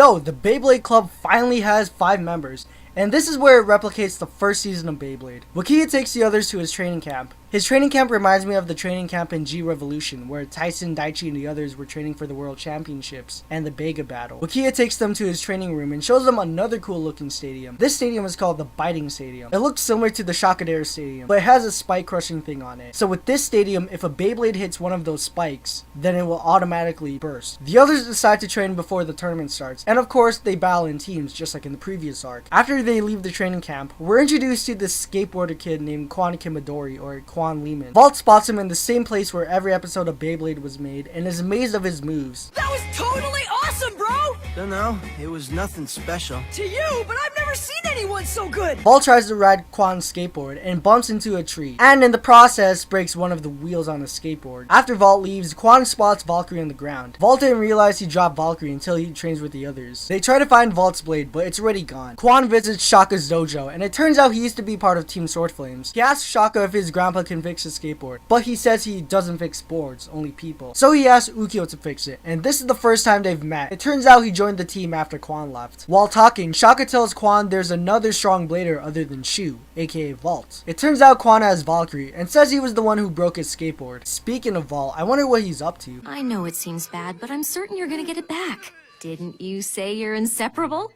So, the Beyblade Club finally has 5 members, and this is where it replicates the first season of Beyblade. Wakiya takes the others to his training camp. His training camp reminds me of the training camp in G-Revolution, where Tyson, Daichi, and the others were training for the World Championships and the Bega Battle. Wakiya takes them to his training room and shows them another cool looking stadium. This stadium is called the Biting Stadium. It looks similar to the Shakadera Stadium, but it has a spike crushing thing on it. So with this stadium, if a Beyblade hits one of those spikes, then it will automatically burst. The others decide to train before the tournament starts, and of course they battle in teams just like in the previous arc. After they leave the training camp, we're introduced to this skateboarder kid named Quan Kimadori, or Quan Lehman. Valt spots him in the same place where every episode of Beyblade was made and is amazed of his moves. That was totally awesome, bro! Dunno, it was nothing special. To you, but I've never seen anyone so good! Valt tries to ride Quan's skateboard and bumps into a tree, and in the process breaks one of the wheels on the skateboard. After Valt leaves, Quan spots Valkyrie on the ground. Valt didn't realize he dropped Valkyrie until he trains with the others. They try to find Valt's blade, but it's already gone. Quan visits Shaka's dojo, and it turns out he used to be part of Team Sword Flames. He asks Shaka if his grandpa can fix his skateboard, but he says he doesn't fix boards, only people. So he asks Ukyo to fix it, and this is the first time they've met. It turns out he joined the team after Quan left. While talking, Shaka tells Quan there's another strong blader other than Shu, aka Valt. It turns out Quan has Valkyrie, and says he was the one who broke his skateboard. Speaking of Valt, I wonder what he's up to. I know it seems bad, but I'm certain you're gonna get it back. Didn't you say you're inseparable?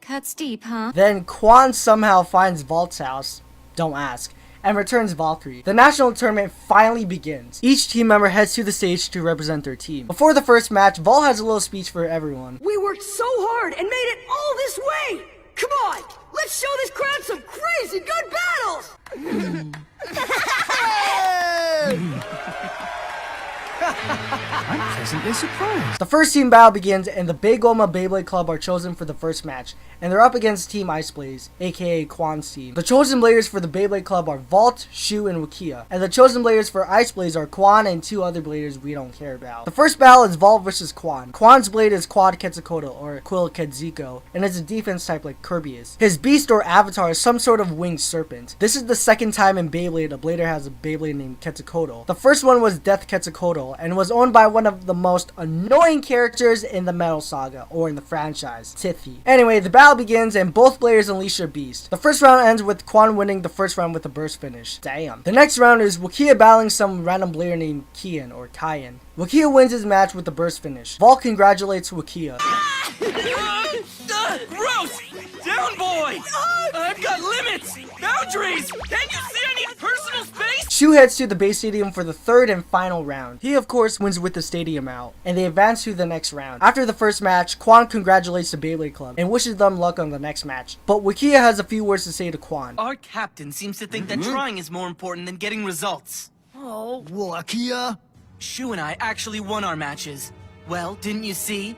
Cuts deep, huh? Then Quan somehow finds Valt's house, don't ask, and returns Valkyrie. The national tournament finally begins. Each team member heads to the stage to represent their team. Before the first match, Valt has a little speech for everyone. We worked so hard and made it all this way! Come on, let's show this crowd some crazy good battles! I'm pleasantly surprised. The first team battle begins, and the Beigoma Beyblade Club are chosen for the first match, and they're up against Team Ice Blaze, aka Quan's team. The chosen players for the Beyblade Club are Valt, Shu, and Wakiya, and the chosen players for Ice Blaze are Quan and 2 other bladers we don't care about. The first battle is Valt versus Quan. Quan's blade is Quad Quetzalcoatl, or Quill Quetzalco, and it's a defense type like Kirby is. His beast or avatar is some sort of winged serpent. This is the second time in Beyblade a blader has a Beyblade named Quetzalcoatl. The first one was Death Quetzalcoatl, and was owned by one of the most annoying characters in the Metal Saga, or in the franchise, Tiffy. Anyway, the battle begins and both players unleash their beast. The first round ends with Quan winning the first round with a burst finish. Damn. The next round is Wakiya battling some random blader named Kian, or Kyan. Wakiya wins his match with the burst finish. Valt congratulates Wakiya. Gross! Down, boy! I've got limits! Boundaries! Can you see any personal space? Shu heads to the base stadium for the third and final round. He of course wins with the stadium out, and they advance to the next round. After the first match, Quan congratulates the Beyblade Club and wishes them luck on the next match. But Wakiya has a few words to say to Quan. Our captain seems to think that trying is more important than getting results. Oh, Wakiya? Shu and I actually won our matches. Well, didn't you see?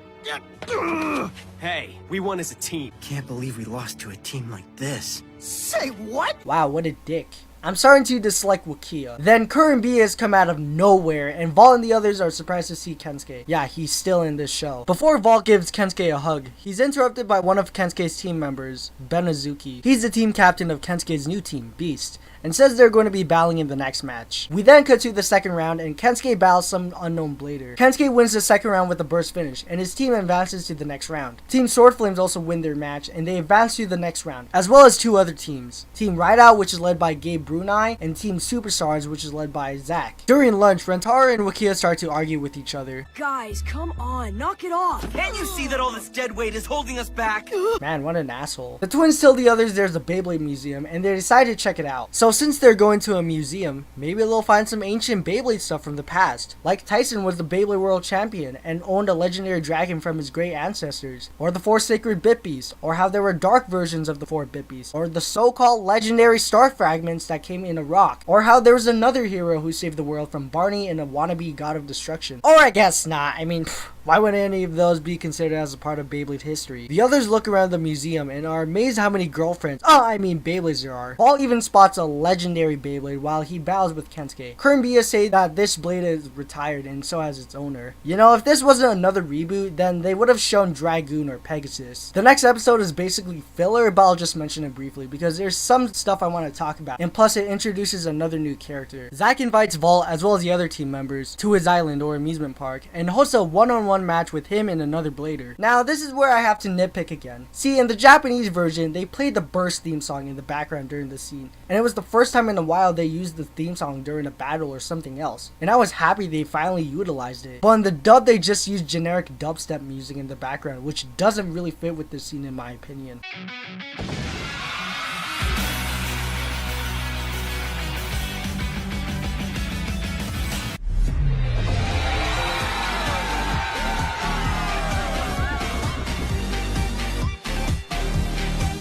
Hey, we won as a team. Can't believe we lost to a team like this. say what? Wow, what a dick. I'm starting to dislike Wakiya. Then Current B has come out of nowhere, and Valt and the others are surprised to see Kensuke. Yeah, he's still in this show. Before Valt gives Kensuke a hug, he's interrupted by one of Kensuke's team members, Benazuki. He's the team captain of Kensuke's new team, Beast, and says they're going to be battling in the next match. We then cut to the second round, and Kensuke battles some unknown blader. Kensuke wins the second round with a burst finish, and his team advances to the next round. Team Sword Flames also win their match, and they advance to the next round, as well as 2 other teams. Team Rideout, which is led by Gabe Brunei, and Team Superstars, which is led by Zach. During lunch, Rentaro and Wakiya start to argue with each other. Guys, come on, knock it off. Can't you see that all this dead weight is holding us back? Man, what an asshole. The twins tell the others there's a Beyblade museum, and they decide to check it out. So since they're going to a museum, maybe they'll find some ancient Beyblade stuff from the past. Like Tyson was the Beyblade World Champion and owned a legendary dragon from his great ancestors, or the 4 sacred Bit Beasts, or how there were dark versions of the 4 Bit Beasts, or the so-called legendary star fragments that came in a rock, or how there was another hero who saved the world from Barney and a wannabe god of destruction. Or I guess not. I mean, Why would any of those be considered as a part of Beyblade history? The others look around the museum and are amazed how many girlfriends, Beyblades there are. Valt even spots a legendary Beyblade while he battles with Kensuke. Kurumbiya say that this blade is retired and so has its owner. You know, if this wasn't another reboot, then they would have shown Dragoon or Pegasus. The next episode is basically filler, but I'll just mention it briefly because there's some stuff I want to talk about, and plus it introduces another new character. Zack invites Valt as well as the other team members to his island or amusement park and hosts a one-on-one match with him and another blader. Now this is where I have to nitpick again. See, in the Japanese version they played the Burst theme song in the background during the scene, and it was the first time in a while they used the theme song during a battle or something else, and I was happy they finally utilized it. But in the dub they just used generic dubstep music in the background, which doesn't really fit with this scene in my opinion.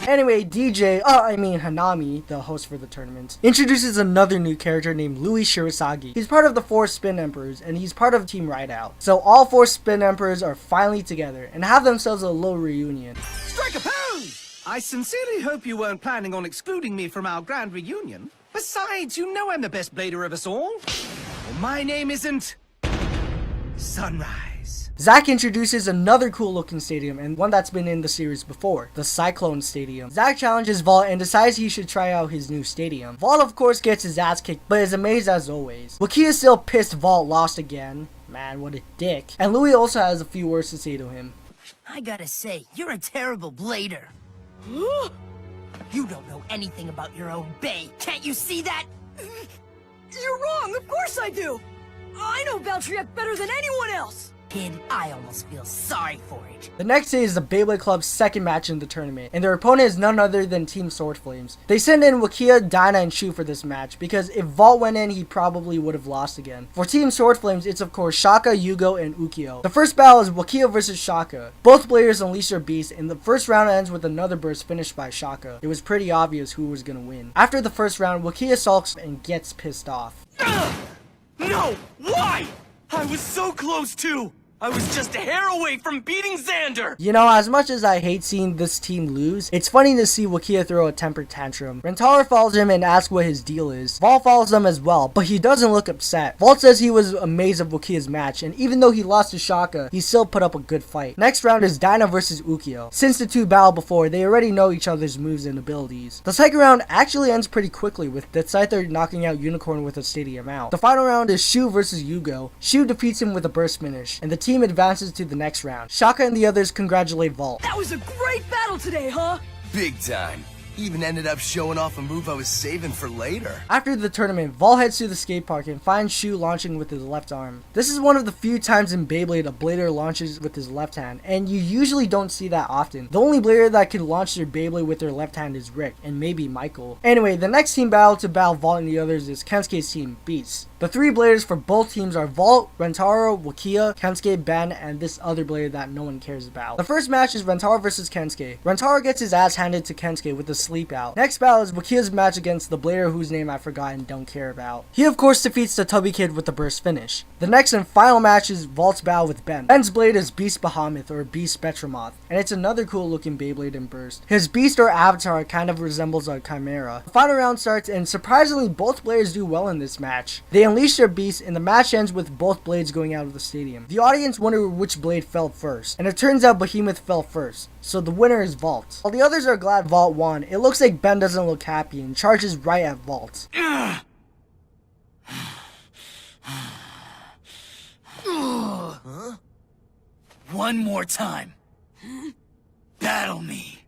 Anyway, Hanami, the host for the tournament, introduces another new character named Louis Shirisagi. He's part of the 4 Spin Emperors, and he's part of Team Rideout. So all 4 Spin Emperors are finally together, and have themselves a little reunion. Strike a pose! I sincerely hope you weren't planning on excluding me from our grand reunion. Besides, you know I'm the best blader of us all. Well, my name isn't Sunrise. Zack introduces another cool looking stadium, and one that's been in the series before, the Cyclone Stadium. Zack challenges Valt and decides he should try out his new stadium. Valt of course gets his ass kicked, but is amazed as always. Wakiya is still pissed Valt lost again. Man, what a dick. And Louis also has a few words to say to him. I gotta say, you're a terrible blader. You don't know anything about your own bay. Can't you see that? You're wrong, of course I do! I know Valkyrie better than anyone else! Kid, I almost feel sorry for it. The next day is the Beyblade Club's second match in the tournament, and their opponent is none other than Team Sword Flames. They send in Wakiya, Dinah, and Shu for this match, because if Valt went in, he probably would have lost again. For Team Sword Flames, it's of course Shaka, Yugo, and Ukyo. The first battle is Wakiya versus Shaka. Both players unleash their beasts, and the first round ends with another burst finished by Shaka. It was pretty obvious who was gonna win. After the first round, Wakiya sulks and gets pissed off. No! Why? I was so close to! I was just a hair away from beating Xander! You know, as much as I hate seeing this team lose, it's funny to see Wakiya throw a temper tantrum. Rentaro follows him and asks what his deal is. Valt follows them as well, but he doesn't look upset. Valt says he was amazed of Wakiya's match, and even though he lost to Shaka, he still put up a good fight. Next round is Dinah versus Ukyo. Since the two battled before, they already know each other's moves and abilities. The second round actually ends pretty quickly, with the Scyther knocking out Unicorn with a stadium out. The final round is Shu versus Yugo. Shu defeats him with a burst finish, and the team advances to the next round. Shaka and the others congratulate Valt. That was a great battle today, huh? Big time. Even ended up showing off a move I was saving for later. After the tournament, Valt heads to the skate park and finds Shu launching with his left arm. This is one of the few times in Beyblade a blader launches with his left hand, and you usually don't see that often. The only blader that can launch their Beyblade with their left hand is Rick, and maybe Michael. Anyway, the next team battle to battle Valt and the others is Kensuke's team, Beasts. The 3 bladers for both teams are Valt, Rentaro, Wakiya, Kensuke, Ben, and this other blader that no one cares about. The first match is Rentaro versus Kensuke. Rentaro gets his ass handed to Kensuke with a sleep out. Next battle is Wakiya's match against the blader whose name I forgot and don't care about. He of course defeats the Tubby Kid with the burst finish. The next and final match is Valt's battle with Ben. Ben's blade is Beast Bahamut or Beast Betramoth, and it's another cool looking Beyblade in burst. His beast or avatar kind of resembles a chimera. The final round starts, and surprisingly both bladers do well in this match. They unleash their beasts, and the match ends with both blades going out of the stadium. The audience wonder which blade fell first, and it turns out Behemoth fell first, so the winner is Valt. While the others are glad Valt won, it looks like Ben doesn't look happy and charges right at Valt. One more time. Battle me.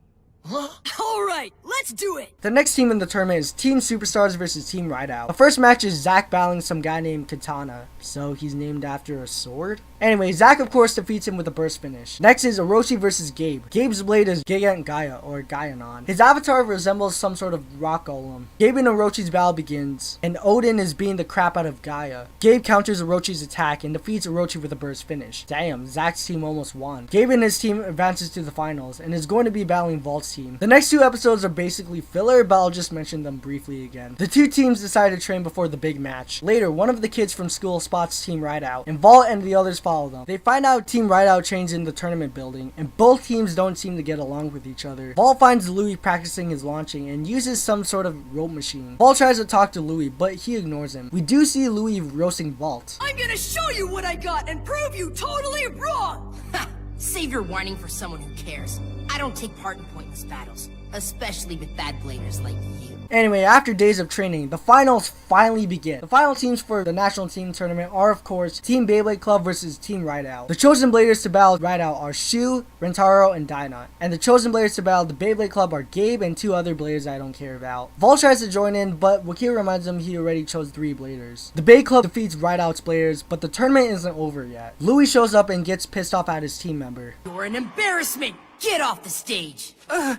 Alright, let's do it! The next team in the tournament is Team Superstars versus Team Rideout. The first match is Zack battling some guy named Katana, so he's named after a sword? Anyway, Zack of course defeats him with a burst finish. Next is Orochi versus Gabe. Gabe's blade is Gigant Gaia, or Gaianon. His avatar resembles some sort of rock golem. Gabe and Orochi's battle begins, and Odin is beating the crap out of Gaia. Gabe counters Orochi's attack and defeats Orochi with a burst finish. Damn, Zack's team almost won. Gabe and his team advances to the finals, and is going to be battling Valt's team. The next 2 episodes are basically basically filler, but I'll just mention them briefly again. The two teams decide to train before the big match. Later, one of the kids from school spots Team Rideout, and Valt and the others follow them. They find out Team Rideout trains in the tournament building, and both teams don't seem to get along with each other. Valt finds Louis practicing his launching and uses some sort of rope machine. Valt tries to talk to Louis, but he ignores him. We do see Louis roasting Valt. I'm gonna show you what I got and prove you totally wrong! Ha! Save your whining for someone who cares. I don't take part in pointless battles, especially with bad bladers like you. Anyway, after days of training, the finals finally begin. The final teams for the national team tournament are, of course, Team Beyblade Club versus Team Rideout. The chosen bladers to battle Rideout are Shu, Rentaro, and Dinah. And the chosen bladers to battle the Beyblade Club are Gabe and two other bladers I don't care about. Valt tries to join in, but Wakiya reminds him he already chose 3 bladers. The Bey Club defeats Rideout's bladers, but the tournament isn't over yet. Louis shows up and gets pissed off at his team member. You're an embarrassment! Get off the stage! Huh?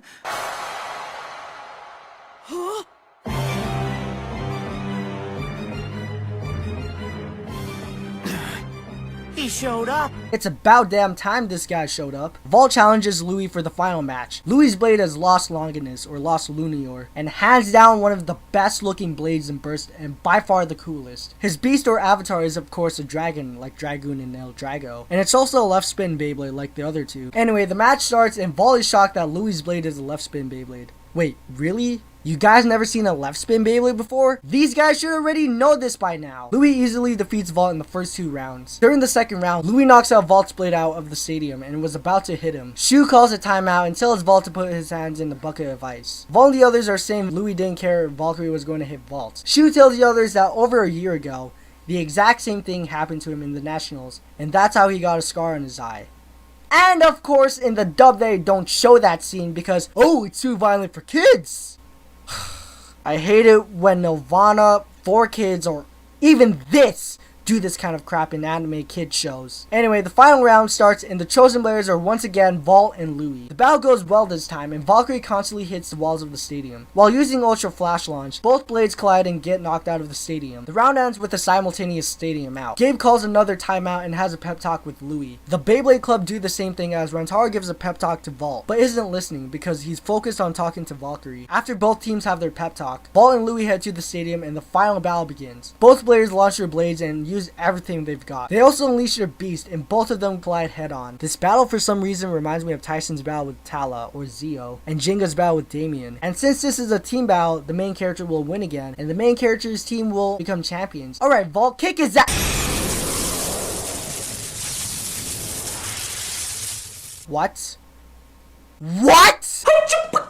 He showed up. It's about damn time this guy showed up. Valt challenges Louis for the final match. Louis' blade is Lost Longinus, or Lost Lunior, and hands down one of the best looking blades in Burst and by far the coolest. His beast or avatar is of course a dragon, like Dragoon and El Drago, and it's also a left spin Beyblade like the other two. Anyway, the match starts and Valt is shocked that Louis' blade is a left spin Beyblade. Wait, really? You guys never seen a left spin Beyblade before? These guys should already know this by now. Louis easily defeats Valt in the first 2 rounds. During the second round, Louis knocks out Valt's blade out of the stadium and was about to hit him. Shu calls a timeout and tells Valt to put his hands in the bucket of ice. Valt and the others are saying Louis didn't care if Valkyrie was going to hit Valt. Shu tells the others that over a year ago, the exact same thing happened to him in the Nationals, and that's how he got a scar on his eye. And of course, in the dub they don't show that scene because, oh, it's too violent for kids. I hate it when Nirvana, 4Kids, or even this do this kind of crap in anime kid shows. Anyway, the final round starts and the chosen players are once again Valt and Louis. The battle goes well this time and Valkyrie constantly hits the walls of the stadium. While using Ultra Flash Launch, both blades collide and get knocked out of the stadium. The round ends with a simultaneous stadium out. Gabe calls another timeout and has a pep talk with Louis. The Beyblade Club do the same thing as Rentaro gives a pep talk to Valt, but isn't listening because he's focused on talking to Valkyrie. After both teams have their pep talk, Valt and Louis head to the stadium and the final battle begins. Both players launch their blades and use everything they've got. They also unleash their beast and both of them collide head on. This battle for some reason reminds me of Tyson's battle with Tala or Zio and Jenga's battle with Damien. And since this is a team battle, the main character will win again and the main character's team will become champions. Alright, Valt, kick his ass! What? What? What?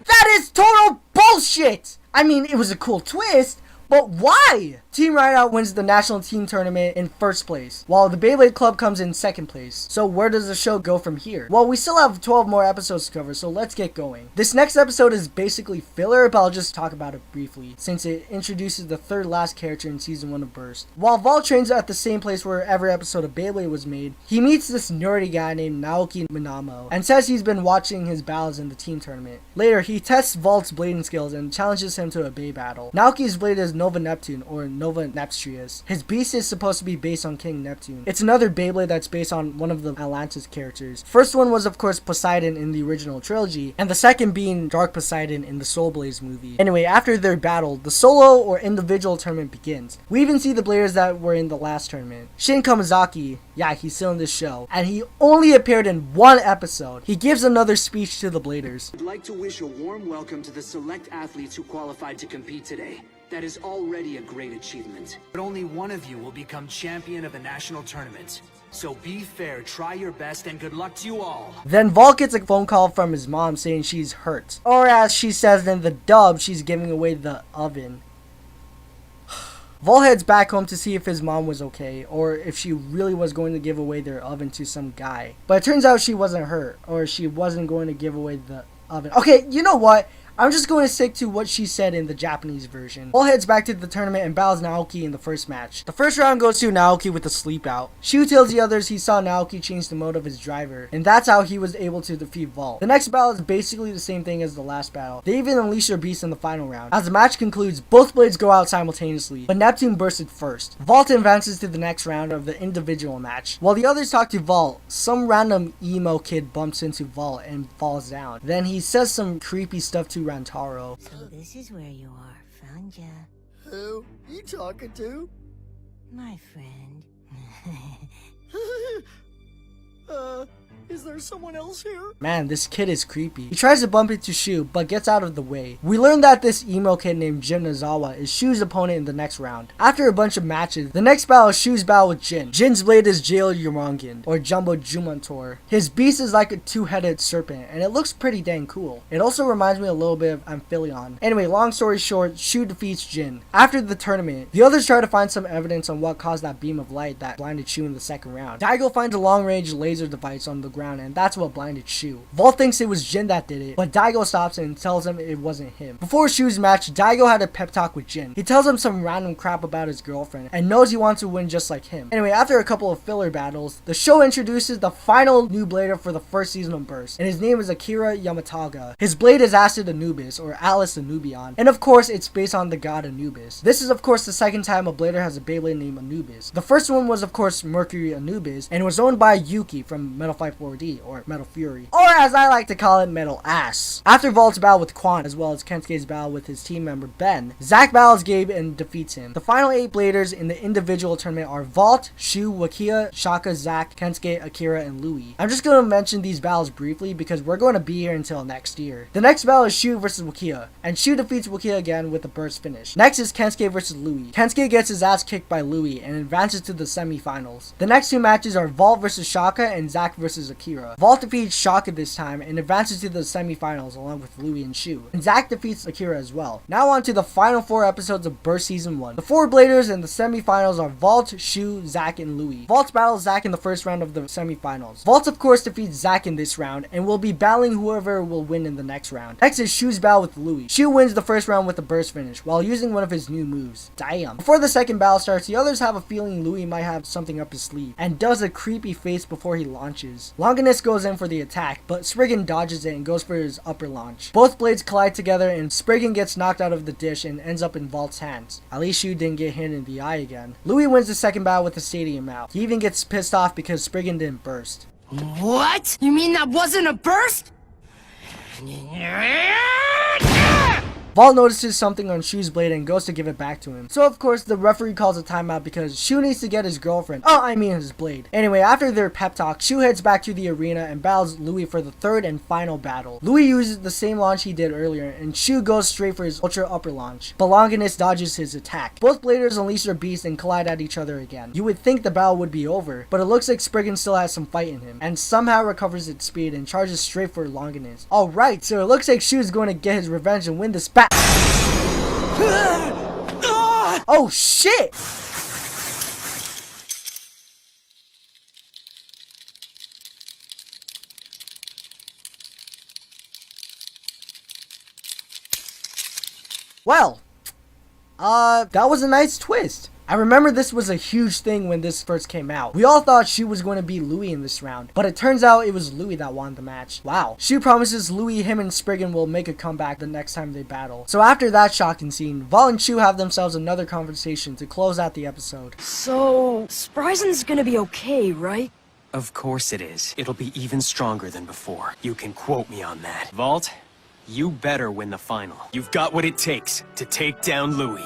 That is total bullshit! I mean, it was a cool twist, but why? Team Rideout wins the national team tournament in first place, while the Beyblade Club comes in second place. So where does the show go from here? Well, we still have 12 more episodes to cover, so let's get going. This next episode is basically filler, but I'll just talk about it briefly, since it introduces the third last character in season 1 of Burst. While Valt trains at the same place where every episode of Beyblade was made, he meets this nerdy guy named Naoki Minamo, and says he's been watching his battles in the team tournament. Later, he tests Valt's blading skills and challenges him to a Bey battle. Naoki's blade is Nova Neptune, or Nova Nepstrius. His beast is supposed to be based on King Neptune. It's another Beyblade that's based on one of the Atlantis characters. First one was of course Poseidon in the original trilogy, and the second being Dark Poseidon in the Soul Blaze movie. Anyway, after their battle, the solo or individual tournament begins. We even see the players that were in the last tournament. Shin Kamizaki, yeah, he's still in this show, and he only appeared in 1 episode. He gives another speech to the Bladers. I'd like to wish a warm welcome to the select athletes who qualified to compete today. That is already a great achievement. But only one of you will become champion of the national tournament. So be fair, try your best, and good luck to you all. Then Valt gets a phone call from his mom saying she's hurt. Or as she says in the dub, she's giving away the oven. Valt heads back home to see if his mom was okay, or if she really was going to give away their oven to some guy. But it turns out she wasn't hurt, or she wasn't going to give away the oven. Okay, you know what? I'm just going to stick to what she said in the Japanese version. Valt heads back to the tournament and battles Naoki in the first match. The first round goes to Naoki with a sleep out. Shu tells the others he saw Naoki change the mode of his driver, and that's how he was able to defeat Valt. The next battle is basically the same thing as the last battle. They even unleash their beast in the final round. As the match concludes, both blades go out simultaneously, but Neptune bursted first. Valt advances to the next round of the individual match. While the others talk to Valt, some random emo kid bumps into Valt and falls down. Then he says some creepy stuff to Rantaro. So this is where you are. Found ya. Who you talking to? My friend. Is there someone else here? Man, this kid is creepy. He tries to bump into Shu, but gets out of the way. We learn that this emo kid named Jin Nozawa is Shu's opponent in the next round. After a bunch of matches, the next battle is Shu's battle with Jin. Jin's blade is Jail Yorangan, or Jumbo Jumantor. His beast is like a two-headed serpent, and it looks pretty dang cool. It also reminds me a little bit of Amphileon. Anyway, long story short, Shu defeats Jin. After the tournament, the others try to find some evidence on what caused that beam of light that blinded Shu in the second round. Daigo finds a long-range laser device on the ground, and that's what blinded Shu. Valt thinks it was Jin that did it, but Daigo stops and tells him it wasn't him. Before Shu's match, Daigo had a pep talk with Jin. He tells him some random crap about his girlfriend and knows he wants to win just like him. Anyway, after a couple of filler battles, the show introduces the final new blader for the first season of Burst, and his name is Akira Yamataga. His blade is Acid Anubis, or Alice Anubion, and of course it's based on the god Anubis. This is of course the second time a blader has a Beyblade named Anubis. The first one was of course Mercury Anubis, and was owned by Yuki from Metal Fight 4D, or Metal Fury, or as I like to call it, Metal Ass. After Valt's battle with Quan, as well as Kensuke's battle with his team member Ben, Zack battles Gabe and defeats him. The final 8 bladers in the individual tournament are Valt, Shu, Wakiya, Shaka, Zack, Kensuke, Akira, and Louie. I'm just going to mention these battles briefly because we're going to be here until next year. The next battle is Shu versus Wakiya, and Shu defeats Wakiya again with a burst finish. Next is Kensuke versus Louie. Kensuke gets his ass kicked by Louie and advances to the semi-finals. The next 2 matches are Valt versus Shaka and Zack versus Akira. Valt defeats Shaka this time and advances to the semi-finals along with Louie and Shu. And Zack defeats Akira as well. Now on to the final 4 episodes of Burst Season 1. The 4 bladers in the semi-finals are Valt, Shu, Zack, and Louie. Valt battles Zack in the first round of the semi-finals. Valt of course defeats Zack in this round and will be battling whoever will win in the next round. Next is Shu's battle with Louie. Shu wins the first round with a burst finish while using one of his new moves. Damn. Before the second battle starts, the others have a feeling Louie might have something up his sleeve and does a creepy face before he launches. Longinus goes in for the attack, but Spriggan dodges it and goes for his upper launch. Both blades collide together and Spriggan gets knocked out of the dish and ends up in Valt's hands. At least Shu didn't get hit in the eye again. Louie wins the second battle with the stadium out. He even gets pissed off because Spriggan didn't burst. What? You mean that wasn't a burst? Valt notices something on Shu's blade and goes to give it back to him. So of course the referee calls a timeout because Shu needs to get his girlfriend. Oh, I mean his blade. Anyway, after their pep talk, Shu heads back to the arena and battles Louie for the third and final battle. Louie uses the same launch he did earlier and Shu goes straight for his ultra upper launch. But Longinus dodges his attack. Both bladers unleash their beasts and collide at each other again. You would think the battle would be over, but it looks like Spriggan still has some fight in him and somehow recovers its speed and charges straight for Longinus. Alright, so it looks like Shu is going to get his revenge and win this battle. Oh shit! Well, that was a nice twist. I remember this was a huge thing when this first came out. We all thought Shu was going to beat Louie in this round, but it turns out it was Louie that won the match. Wow. Shu promises Louie him and Spriggan will make a comeback the next time they battle. So after that shocking scene, Valt and Shu have themselves another conversation to close out the episode. So, Spryzen's gonna be okay, right? Of course it is. It'll be even stronger than before. You can quote me on that. Valt, you better win the final. You've got what it takes to take down Louie.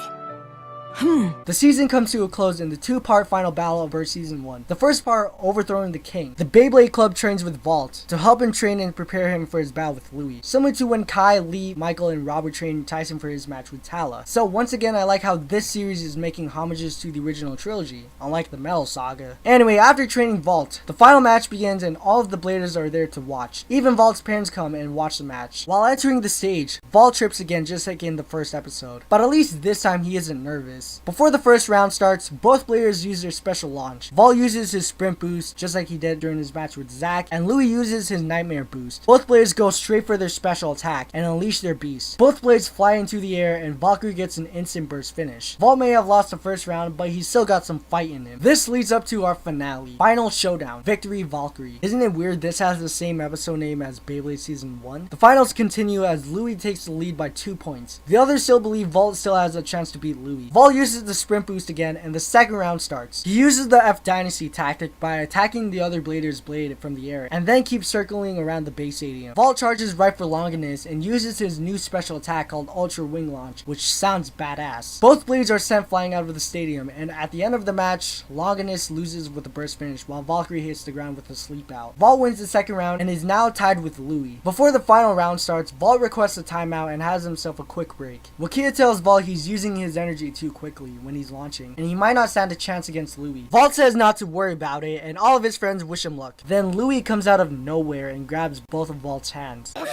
The season comes to a close in the 2-part final battle of Burst Season 1. The first part, overthrowing the king. The Beyblade Club trains with Valt to help him train and prepare him for his battle with Louie. Similar to when Kai, Lee, Michael, and Robert trained Tyson for his match with Tala. So once again, I like how this series is making homages to the original trilogy, unlike the Metal Saga. Anyway, after training Valt, the final match begins and all of the bladers are there to watch. Even Valt's parents come and watch the match. While entering the stage, Valt trips again just like in the first episode. But at least this time he isn't nervous. Longinus. Before the first round starts, both players use their special launch. Valt uses his sprint boost, just like he did during his match with Zack, and Louis uses his nightmare boost. Both players go straight for their special attack and unleash their beast. Both blades fly into the air and Valkyrie gets an instant burst finish. Valt may have lost the first round, but he's still got some fight in him. This leads up to our finale, final showdown, Victory Valkyrie. Isn't it weird this has the same episode name as Beyblade Season 1? The finals continue as Louis takes the lead by 2 points. The others still believe Valt still has a chance to beat Louis. Valt uses the sprint boost again and the second round starts. He uses the F Dynasty tactic by attacking the other blader's blade from the air and then keeps circling around the base stadium. Valt charges right for Longinus and uses his new special attack called Ultra Wing Launch, which sounds badass. Both blades are sent flying out of the stadium, and at the end of the match, Longinus loses with a burst finish while Valkyrie hits the ground with a sleep out. Valt wins the second round and is now tied with Louis. Before the final round starts, Valt requests a timeout and has himself a quick break. Wakiya tells Valt he's using his energy too quickly when he's launching, and he might not stand a chance against Louis. Valt says not to worry about it, and all of his friends wish him luck. Then Louis comes out of nowhere and grabs both of Valt's hands. Dude,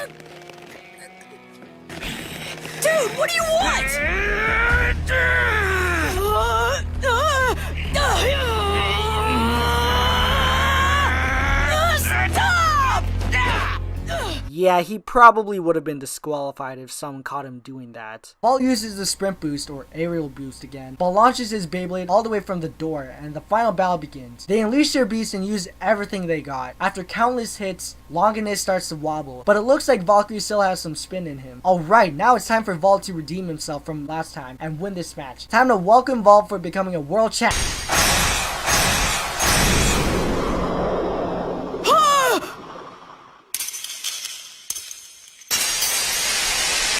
what do you want? Stop! Yeah, he probably would have been disqualified if someone caught him doing that. Valt uses the sprint boost or aerial boost again, but launches his Beyblade all the way from the door and the final battle begins. They unleash their beast and use everything they got. After countless hits, Longinus starts to wobble, but it looks like Valkyrie still has some spin in him. Alright, now it's time for Valt to redeem himself from last time and win this match. Time to welcome Valt for becoming a world champ.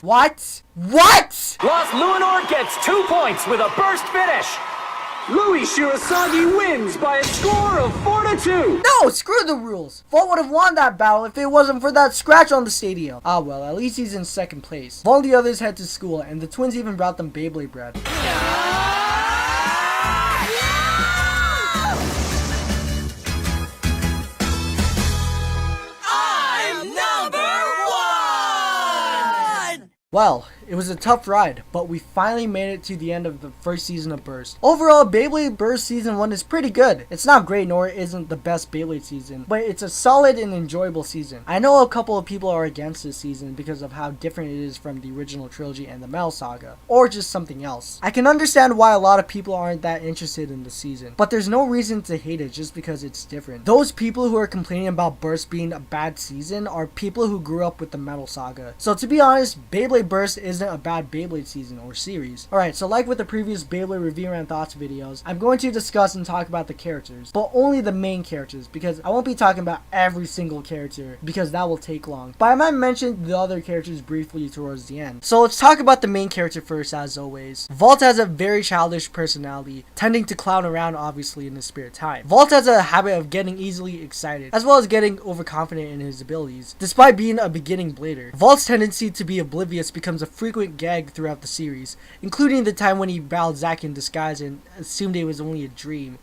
What? What? Lost Luinor gets 2 points with a burst finish. Louis Shirasagi wins by a score of 4-2. No, screw the rules. Valt would have won that battle if it wasn't for that scratch on the stadium. Ah well, at least he's in second place. Valt and the others head to school, and the twins even brought them Beyblade bread. Well, it was a tough ride, but we finally made it to the end of the first season of Burst. Overall, Beyblade Burst Season 1 is pretty good. It's not great, nor isn't the best Beyblade season, but it's a solid and enjoyable season. I know a couple of people are against this season because of how different it is from the original trilogy and the Metal Saga, or just something else. I can understand why a lot of people aren't that interested in the season, but there's no reason to hate it just because it's different. Those people who are complaining about Burst being a bad season are people who grew up with the Metal Saga. So to be honest, Beyblade Burst isn't a bad Beyblade season or series. Alright, so like with the previous Beyblade review and thoughts videos, I'm going to discuss and talk about the characters, but only the main characters, because I won't be talking about every single character, because that will take long. But I might mention the other characters briefly towards the end. So let's talk about the main character first, as always. Valt has a very childish personality, tending to clown around obviously in his spare time. Valt has a habit of getting easily excited, as well as getting overconfident in his abilities, despite being a beginning blader. Valt's tendency to be oblivious becomes a frequent gag throughout the series, including the time when he battled Zack in disguise and assumed it was only a dream,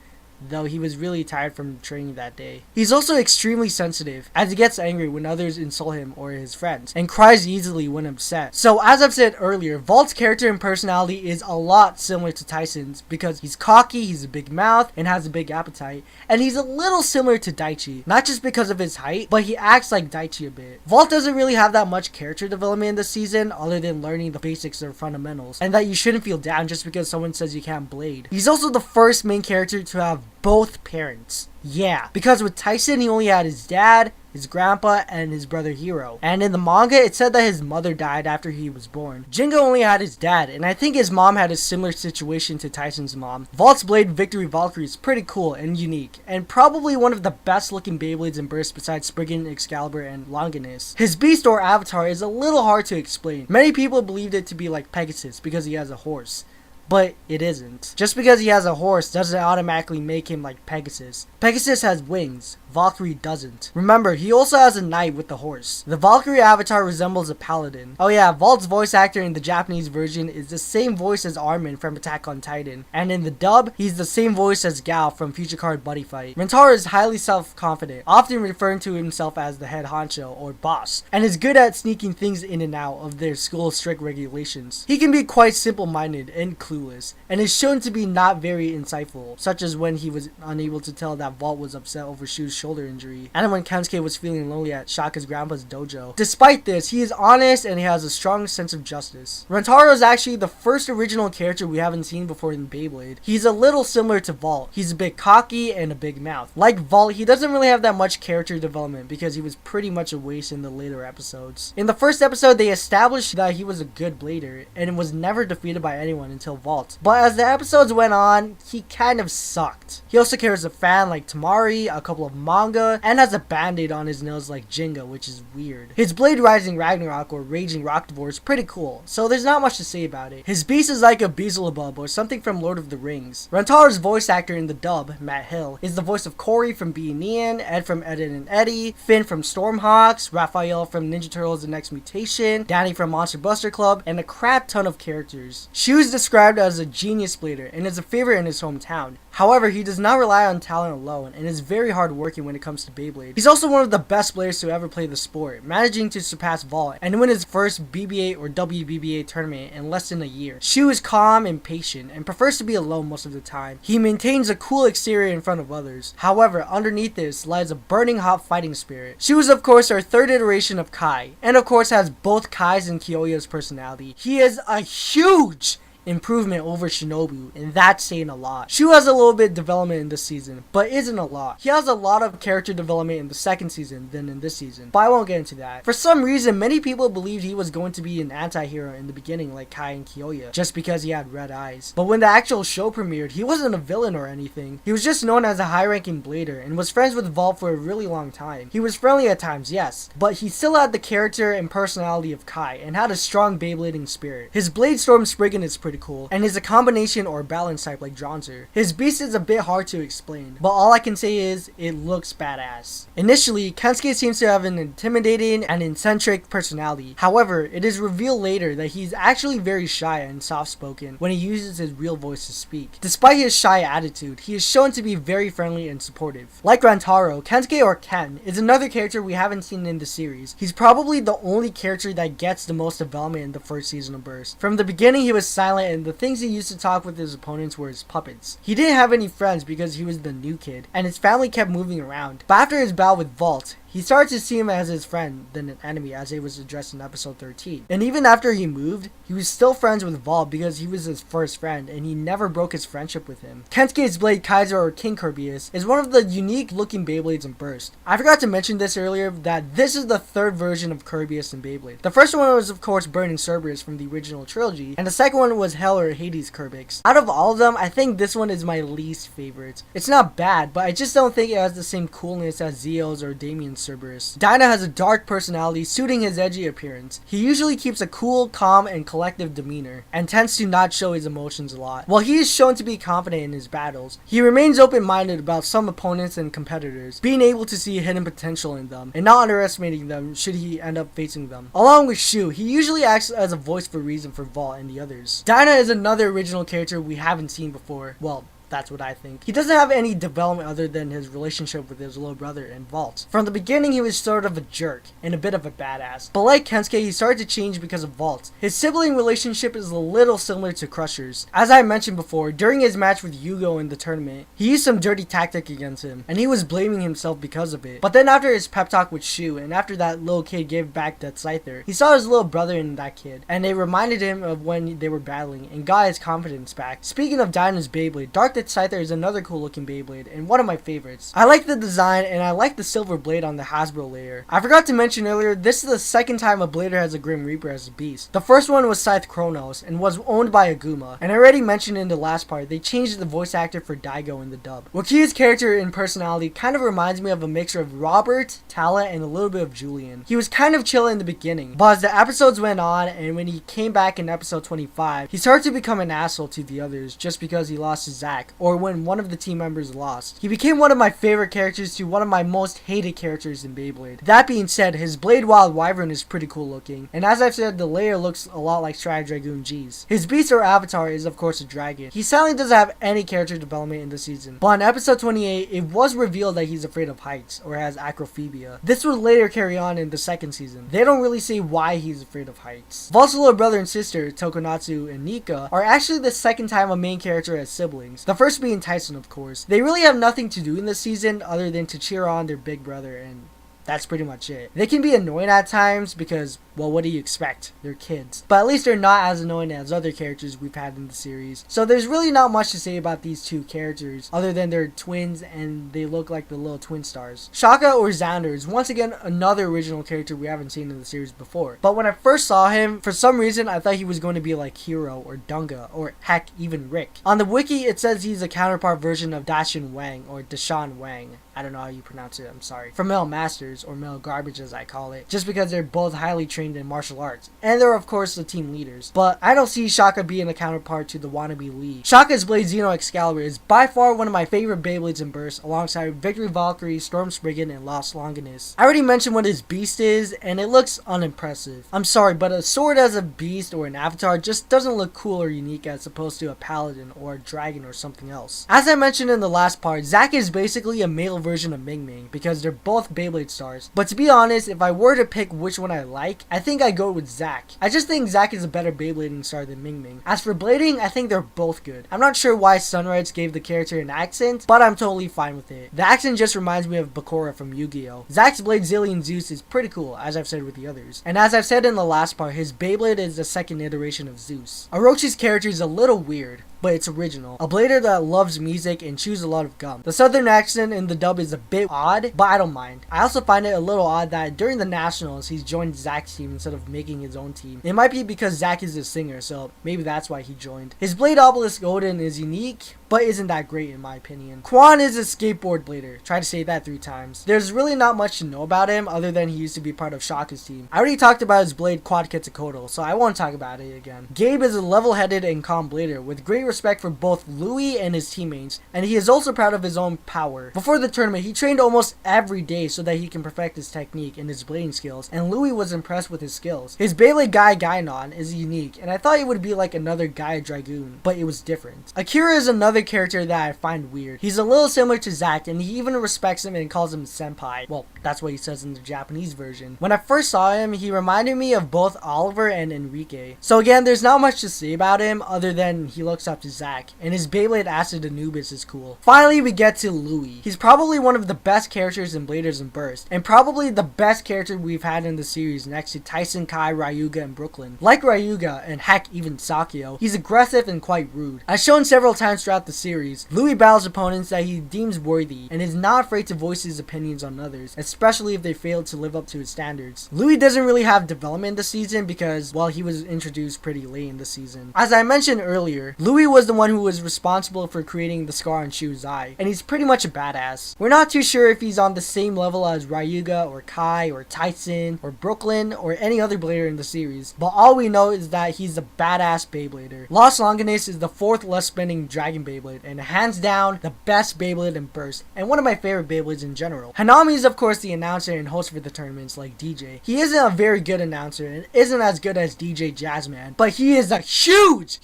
though he was really tired from training that day. He's also extremely sensitive, as he gets angry when others insult him or his friends, and cries easily when upset. So as I've said earlier, Valt's character and personality is a lot similar to Tyson's, because he's cocky, he's a big mouth, and has a big appetite, and he's a little similar to Daichi, not just because of his height, but he acts like Daichi a bit. Valt doesn't really have that much character development in this season, other than learning the basics or fundamentals, and that you shouldn't feel down just because someone says you can't blade. He's also the first main character to have both parents. Yeah, because with Tyson he only had his dad, his grandpa, and his brother Hiro. And in the manga it said that his mother died after he was born. Jinga only had his dad, and I think his mom had a similar situation to Tyson's mom. Valt's blade Victory Valkyrie is pretty cool and unique, and probably one of the best looking Beyblades in Burst besides Spriggan, Excalibur, and Longinus. His beast or avatar is a little hard to explain. Many people believed it to be like Pegasus because he has a horse, but it isn't. Just because he has a horse doesn't automatically make him like Pegasus. Pegasus has wings, Valkyrie doesn't. Remember, he also has a knight with the horse. The Valkyrie avatar resembles a paladin. Oh yeah, Valt's voice actor in the Japanese version is the same voice as Armin from Attack on Titan, and in the dub, he's the same voice as Gal from Future Card Buddy Fight. Rentaro is highly self-confident, often referring to himself as the head honcho or boss, and is good at sneaking things in and out of their school's strict regulations. He can be quite simple-minded and clueless clueless, and is shown to be not very insightful, such as when he was unable to tell that Valt was upset over Shu's shoulder injury, and when Kensuke was feeling lonely at Shaka's grandpa's dojo. Despite this, he is honest and he has a strong sense of justice. Rantaro is actually the first original character we haven't seen before in Beyblade. He's a little similar to Valt. He's a bit cocky and a big mouth. Like Valt, he doesn't really have that much character development because he was pretty much a waste in the later episodes. In the first episode, they established that he was a good blader and was never defeated by anyone until Valt. But as the episodes went on, he kind of sucked. He also carries a fan like Tamari, a couple of manga, and has a band-aid on his nails like Jinga, which is weird. His Blade Rising Ragnarok or Raging Rock Divorce is pretty cool, so there's not much to say about it. His beast is like a Beelzebub or something from Lord of the Rings. Rantaro's voice actor in the dub, Matt Hill, is the voice of Corey from Being Ian, Ed from Ed and Eddie, Finn from Stormhawks, Raphael from Ninja Turtles The Next Mutation, Danny from Monster Buster Club, and a crap ton of characters. Shu is described as a genius blader and is a favorite in his hometown. However, he does not rely on talent alone and is very hard working when it comes to Beyblade. He's also one of the best players to ever play the sport, managing to surpass Valt and win his first BB-8 or WBB-8 tournament in less than a year. Shu is calm and patient and prefers to be alone most of the time. He maintains a cool exterior in front of others. However, underneath this lies a burning hot fighting spirit. Shu is of course our third iteration of Kai, and of course has both Kai's and Kyoya's personality. He is a huge improvement over Shinobu, and that's saying a lot. Shu has a little bit of development in this season, but isn't a lot. He has a lot of character development in the second season than in this season, but I won't get into that. For some reason, many people believed he was going to be an anti-hero in the beginning like Kai and Kyoya, just because he had red eyes. But when the actual show premiered, he wasn't a villain or anything. He was just known as a high-ranking blader and was friends with Valt for a really long time. He was friendly at times, yes, but he still had the character and personality of Kai and had a strong Beyblading spirit. His Blade Storm Spriggan is pretty cool, and is a combination or balance type like Dronzer. His beast is a bit hard to explain, but all I can say is it looks badass. Initially, Kensuke seems to have an intimidating and eccentric personality. However, it is revealed later that he's actually very shy and soft-spoken when he uses his real voice to speak. Despite his shy attitude, he is shown to be very friendly and supportive. Like Rantaro, Kensuke or Ken is another character we haven't seen in the series. He's probably the only character that gets the most development in the first season of Burst. From the beginning, he was silent and the things he used to talk with his opponents were his puppets. He didn't have any friends because he was the new kid, and his family kept moving around. But after his battle with Valt, he started to see him as his friend than an enemy, as it was addressed in episode 13. And even after he moved, he was still friends with Valt because he was his first friend and he never broke his friendship with him. Kensuke's Blade Kaiser or King Kirbyus is one of the unique looking Beyblades in Burst. I forgot to mention this earlier that this is the third version of Kirbyus in Beyblade. The first one was of course Burning Cerberus from the original trilogy, and the second one was Hell or Hades Kirbix. Out of all of them, I think this one is my least favorite. It's not bad, but I just don't think it has the same coolness as Zeo's or Damien's Cerberus. Dyna has a dark personality suiting his edgy appearance. He usually keeps a cool, calm, and collective demeanor, and tends to not show his emotions a lot. While he is shown to be confident in his battles, he remains open-minded about some opponents and competitors, being able to see hidden potential in them, and not underestimating them should he end up facing them. Along with Shu, he usually acts as a voice for reason for Valt and the others. Dyna is another original character we haven't seen before. Well, that's what I think. He doesn't have any development other than his relationship with his little brother and Valt. From the beginning, he was sort of a jerk and a bit of a badass. But like Kensuke, he started to change because of Valt. His sibling relationship is a little similar to Crusher's. As I mentioned before, during his match with Yugo in the tournament, he used some dirty tactic against him, and he was blaming himself because of it. But then after his pep talk with Shu, and after that little kid gave back that Scyther, he saw his little brother in that kid, and it reminded him of when they were battling, and got his confidence back. Speaking of Dyna's Beyblade, Dark Scyther is another cool looking Beyblade and one of my favorites. I like the design and I like the silver blade on the Hasbro layer. I forgot to mention earlier, this is the second time a blader has a Grim Reaper as a beast. The first one was Scythe Kronos and was owned by Aguma, and I already mentioned in the last part they changed the voice actor for Daigo in the dub. Wakiya's character and personality kind of reminds me of a mixture of Robert, Tala, and a little bit of Julian. He was kind of chill in the beginning, but as the episodes went on and when he came back in episode 25, he started to become an asshole to the others just because he lost to Zack, comeback or when one of the team members lost. He became one of my favorite characters to one of my most hated characters in Beyblade. That being said, his Blade Wild Wyvern is pretty cool looking, and as I've said, the layer looks a lot like Stride Dragoon G's. His beast or avatar is of course a dragon. He sadly doesn't have any character development in the season, but on episode 28, it was revealed that he's afraid of heights or has acrophobia. This would later carry on in the second season. They don't really say why he's afraid of heights. Valt's little brother and sister, Tokonatsu and Nika, are actually the second time a main character has siblings. The first being Tyson, of course. They really have nothing to do in this season other than to cheer on their big brother, and that's pretty much it. They can be annoying at times because, well, what do you expect? They're kids. But at least they're not as annoying as other characters we've had in the series. So there's really not much to say about these two characters other than they're twins and they look like the little twin stars. Shaka or Xander is once again another original character we haven't seen in the series before. But when I first saw him, for some reason I thought he was going to be like Hiro or Dunga or heck even Rick. On the wiki it says he's a counterpart version of Dashin Wang or Dashan Wang. I don't know how you pronounce it, I'm sorry. For male masters, or male garbage as I call it, just because they're both highly trained in martial arts. And they're of course the team leaders. But I don't see Shaka being a counterpart to the wannabe Lee. Shaka's Blade Xeno Excalibur is by far one of my favorite Beyblades in burst, alongside Victory Valkyrie, Storm Spriggan, and Lost Longinus. I already mentioned what his beast is, and it looks unimpressive. I'm sorry, but a sword as a beast or an avatar just doesn't look cool or unique as opposed to a paladin or a dragon or something else. As I mentioned in the last part, Zack is basically a male version of Ming Ming because they're both Beyblade stars. But to be honest, if I were to pick which one I like, I think I'd go with Zack. I just think Zack is a better Beyblading star than Ming Ming. As for blading, I think they're both good. I'm not sure why Sunrise gave the character an accent, but I'm totally fine with it. The accent just reminds me of Bakura from Yu-Gi-Oh! Zack's Blade Zillion Zeus is pretty cool, as I've said with the others. And as I've said in the last part, his Beyblade is the second iteration of Zeus. Orochi's character is a little weird, but it's original. A blader that loves music and chews a lot of gum. The southern accent in the dub is a bit odd, but I don't mind. I also find it a little odd that during the Nationals, he's joined Zack's team instead of making his own team. It might be because Zack is a singer, so maybe that's why he joined. His Blade Obelisk Odin is unique, but isn't that great in my opinion. Quan is a skateboard blader. Try to say that 3 times. There's really not much to know about him other than he used to be part of Shaka's team. I already talked about his blade Quad Quetzalcoatl, so I won't talk about it again. Gabe is a level-headed and calm blader with great respect for both Louis and his teammates, and he is also proud of his own power. Before the tournament, he trained almost every day so that he can perfect his technique and his blading skills, and Louis was impressed with his skills. His Beyblade Guy Gainon is unique, and I thought it would be like another Guy Dragoon, but it was different. Akira is another character that I find weird. He's a little similar to Zack, and he even respects him and calls him senpai. Well, that's what he says in the Japanese version. When I first saw him, he reminded me of both Oliver and Enrique. So again, there's not much to say about him other than he looks up to Zack, and his Beyblade Acid Anubis is cool. Finally, we get to Louis. He's probably one of the best characters in Bladers and Burst, and probably the best character we've had in the series next to Tyson, Kai, Ryuga, and Brooklyn. Like Ryuga, and heck, even Sakio, he's aggressive and quite rude. As shown several times throughout the series, Louis battles opponents that he deems worthy, and is not afraid to voice his opinions on others, especially if they fail to live up to his standards. Louis doesn't really have development this season because, well, he was introduced pretty late in the season. As I mentioned earlier, Louis was the one who was responsible for creating the scar on Shu's eye, and he's pretty much a badass. We're not too sure if he's on the same level as Ryuga or Kai or Tyson or Brooklyn or any other blader in the series, but all we know is that he's a badass Beyblader. Lost Longinus is the 4th less spinning Dragon Beyblade, and hands down the best Beyblade in Burst, and one of my favorite Beyblades in general. Hanami is of course the announcer and host for the tournaments like DJ. He isn't a very good announcer and isn't as good as DJ Jazzman, but he is a huge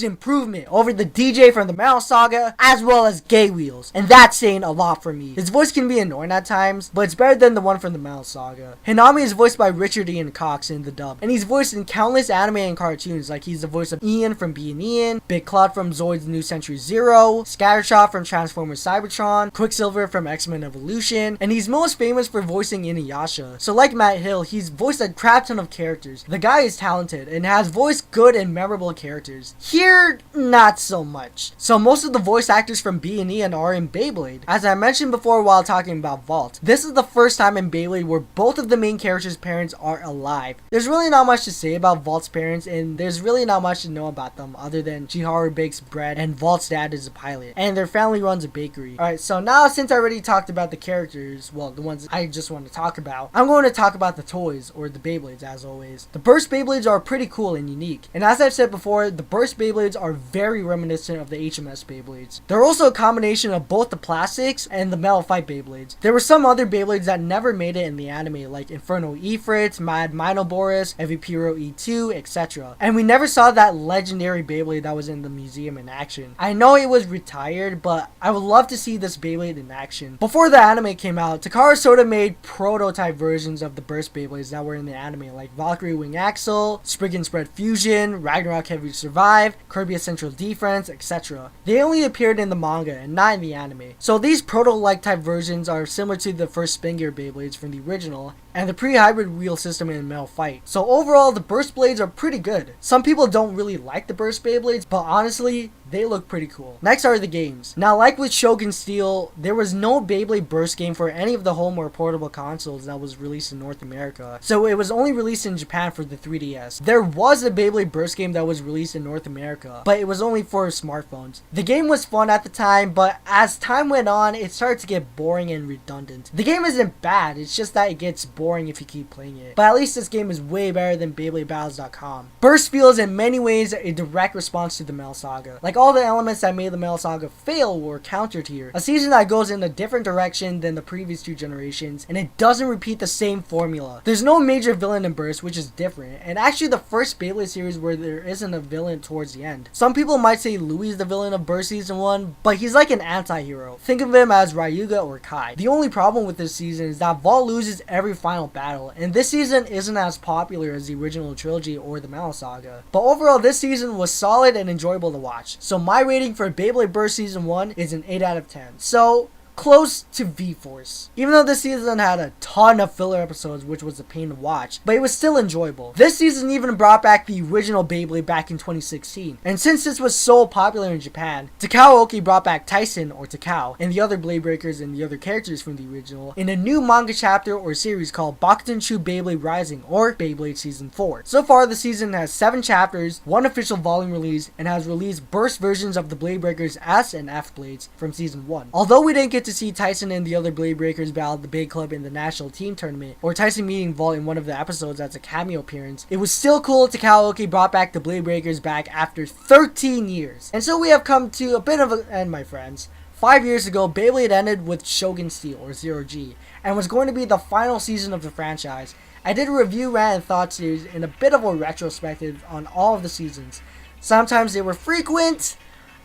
improvement over the DJ from the Metal Saga as well as Gay Wheels, and that's saying a lot for me. His voice can be annoying at times, but it's better than the one from the Metal Saga. Hanami is voiced by Richard Ian Cox in the dub, and he's voiced in countless anime and cartoons, like he's the voice of Ian from Being Ian, Big Cloud from Zoid's New Century Zero, Scattershot from Transformers Cybertron, Quicksilver from X-Men Evolution, and he's most famous for voicing Inuyasha. So like Matt Hill, he's voiced a crap ton of characters. The guy is talented and has voiced good and memorable characters. Here, not so much. So most of the voice actors from Ian are in Beyblade. As I mentioned before while talking about Valt, this is the first time in Beyblade where both of the main characters' parents are alive. There's really not much to say about Valt's parents, and there's really not much to know about them other than Chiharu bakes bread and Valt's dad dad is a pilot, and their family runs a bakery. Alright, so now since I already talked about the characters, well, the ones I just want to talk about, I'm going to talk about the toys, or the Beyblades as always. The burst Beyblades are pretty cool and unique, and as I've said before, the burst Beyblades are very reminiscent of the HMS Beyblades. They're also a combination of both the plastics and the metal fight Beyblades. There were some other Beyblades that never made it in the anime, like Inferno Ifrit, Mad Minoboris, Evipiro E2, etc. And we never saw that legendary Beyblade that was in the museum in action. I know it was retired, but I would love to see this Beyblade in action. Before the anime came out, Takara Soda made prototype versions of the burst Beyblades that were in the anime, like Valkyrie Wing Axle, Spriggan Spread Fusion, Ragnarok Heavy Survive, Kirby Central Defense, etc. They only appeared in the manga and not in the anime. So these proto-like type versions are similar to the first Spin Gear Beyblades from the original, and the pre-hybrid wheel system in Metal Fight. So overall, the burst blades are pretty good. Some people don't really like the burst Beyblades, but honestly, they look pretty cool. Next are the games. Now, like with Shogun Steel, there was no Beyblade Burst game for any of the home or portable consoles that was released in North America, so it was only released in Japan for the 3DS. There was a Beyblade Burst game that was released in North America, but it was only for smartphones. The game was fun at the time, but as time went on, it started to get boring and redundant. The game isn't bad, it's just that it gets boring if you keep playing it. But at least this game is way better than bey-battles.com. Burst feels in many ways a direct response to the Metal Saga. Like all the elements that made the Metal Saga fail were countered here. A season that goes in a different direction than the previous two generations, and it doesn't repeat the same formula. There's no major villain in Burst, which is different, and actually the first Beyblade series where there isn't a villain towards the end. Some people might say Louis is the villain of Burst Season 1, but he's like an anti-hero. Think of him as Ryuga or Kai. The only problem with this season is that Valt loses every final battle, and this season isn't as popular as the original trilogy or the Metal Saga. But overall, this season was solid and enjoyable to watch. So my rating for Beyblade Burst Season 1 is an 8 out of 10. So close to V-Force. Even though this season had a ton of filler episodes, which was a pain to watch, but it was still enjoyable. This season even brought back the original Beyblade back in 2016. And since this was so popular in Japan, Takao Oki brought back Tyson, or Takao, and the other Blade Breakers and the other characters from the original in a new manga chapter or series called Bakutenchu Beyblade Rising, or Beyblade Season 4. So far, the season has 7 chapters, 1 official volume release, and has released burst versions of the Blade Breakers S and F Blades from Season 1. Although we didn't get to see Tyson and the other Blade Breakers battle the Bay Club in the national team tournament, or Tyson meeting Valt in one of the episodes as a cameo appearance, it was still cool that Takao Oki brought back the Blade Breakers back after 13 years. And so we have come to a bit of an end, my friends. 5 years ago, Beyblade ended with Shogun Steel, or 0G, and was going to be the final season of the franchise. I did a review RANT Thoughts series in a bit of a retrospective on all of the seasons. Sometimes they were frequent,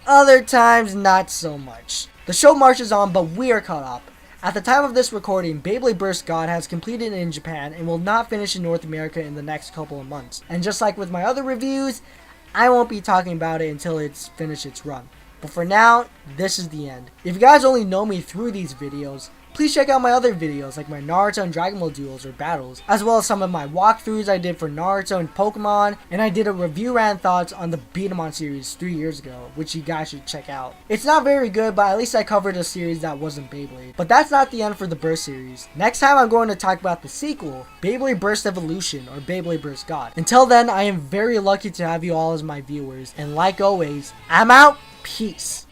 other times not so much. The show marches on, but we are caught up. At the time of this recording, Beyblade Burst God has completed in Japan and will not finish in North America in the next couple of months. And just like with my other reviews, I won't be talking about it until it's finished its run. But for now, this is the end. If you guys only know me through these videos, please check out my other videos like my Naruto and Dragon Ball duels or battles, as well as some of my walkthroughs I did for Naruto and Pokemon, and I did a review RANT Thoughts on the Beat-em-on series 3 years ago, which you guys should check out. It's not very good, but at least I covered a series that wasn't Beyblade. But that's not the end for the Burst series. Next time I'm going to talk about the sequel, Beyblade Burst Evolution, or Beyblade Burst God. Until then, I am very lucky to have you all as my viewers, and like always, I'm out, peace.